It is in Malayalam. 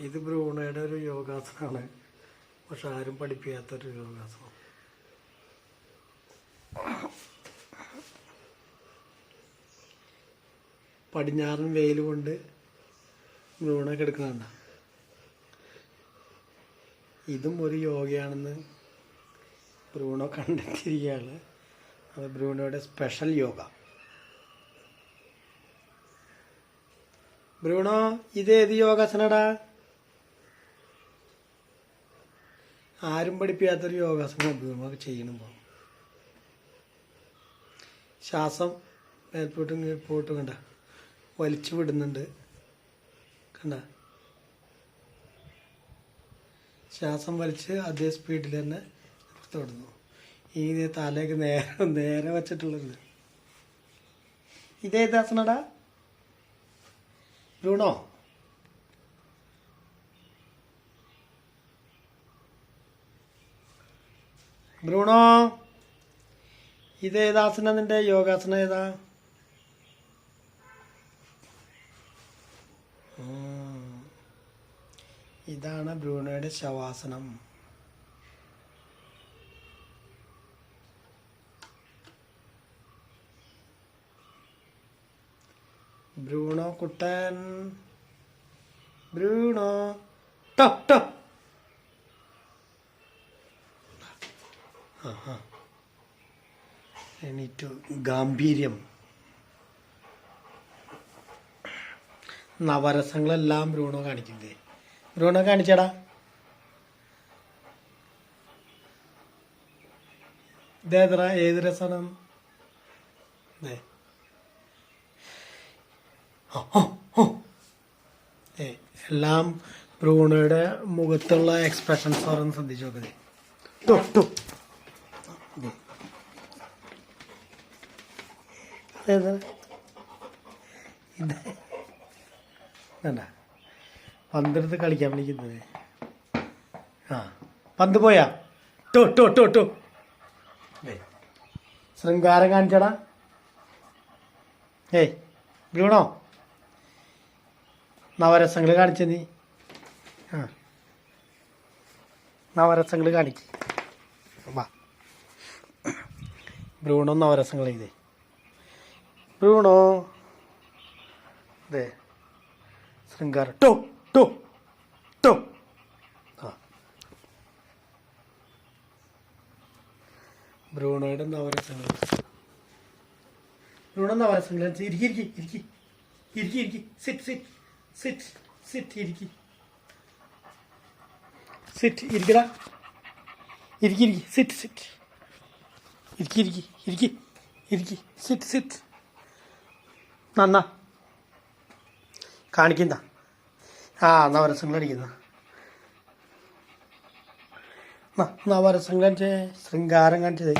ഇത് ബ്രൂണയുടെ ഒരു യോഗാസനമാണ്, പക്ഷെ ആരും പഠിപ്പിക്കാത്തൊരു യോഗാസനം. പടിഞ്ഞാറൻ വെയിൽ കൊണ്ട് ബ്രൂണ കിടക്കുന്നുണ്ട. ഇതും ഒരു യോഗയാണെന്ന് ബ്രൂണോ കണ്ടെത്തിയിരിക്കുകയാണ്. അത് ബ്രൂണോയുടെ സ്പെഷ്യൽ യോഗ. ബ്രൂണോ, ഇതേത് യോഗാസനടാ? ആരും പഠിപ്പിക്കാത്തൊരു യോഗാസനം ബ്രൂണോ ചെയ്യണമ്പോൾ. ശ്വാസം മേൽപോട്ടും കീഴ്പോട്ടും കണ്ട വലിച്ചു വിടുന്നുണ്ട്, കണ്ട. ശ്വാസം വലിച്ച് അതേ സ്പീഡിൽ തന്നെ തുടർന്നു. ഈ തലയൊക്കെ നേരെ വച്ചിട്ടുള്ളത്. ഇതേതാസനടാ ബ്രൂണോ? ബ്രൂണോ, ഇതേതാസന? നിന്റെ യോഗാസന ഏതാ? ഇതാണ് ബ്രൂണോയുടെ ശവാസനം. ബ്രൂണോ കുട്ടൻ, ബ്രൂണോ, ടോ ടോ. എണീറ്റു. ഗാംഭീര്യം. നവരസങ്ങളെല്ലാം ബ്രൂണോ കാണിക്കുന്നത്. ബ്രൂണോ കാണിച്ചടാ. ഇതേതറ? ഏത് രസമാണ്? എല്ലാം ബ്രൂണോയുടെ മുഖത്തുള്ള എക്സ്പ്രഷൻസ് ഓരോന്ന് ശ്രദ്ധിച്ചു നോക്കതേ. ഇതേതാ? പന്തെടുത്ത് കളിക്കാൻ വിളിക്കുന്നത്. പന്ത് പോയാ? ടോ ടോ ടോ ടോ. ശൃംഗാരം കാണിച്ചടാ. ബ്രൂണോ, നവരസങ്ങൾ കാണിച്ച നീ. നവരസങ്ങൾ കാണിക്ക്. വാ ബ്രൂണോ, നവരസങ്ങൾ ഇതേ. ബ്രൂണോ, അതെ ശൃംഗാരം. ടോ ടോ ടോ. ബ്രൂണോയുടെ നവരസങ്ങൾ. ബ്രൂണോ നവരസങ്ങൾ. ഇരിക്കി ഇരിക്കി ഇരിക്കി ഇരിക്കി ഇരിക്കി. Sit sit sit sit. ഇരിക്കി സിറ്റ്. ഇരിക്കടാ. ഇരിക്കി ഇരിക്കി. Sit sit. ഇരിക്കി ഇരിക്കി ഇരിക്കി ഇരിക്കി. Sit sit. നന്നാ കാണിക്കുന്ന. നവരസങ്ങൾ അടിക്കുന്ന. നവരസങ്ങൾ കാണിച്ചേ. ശൃംഗാരം കാണിച്ചതേ.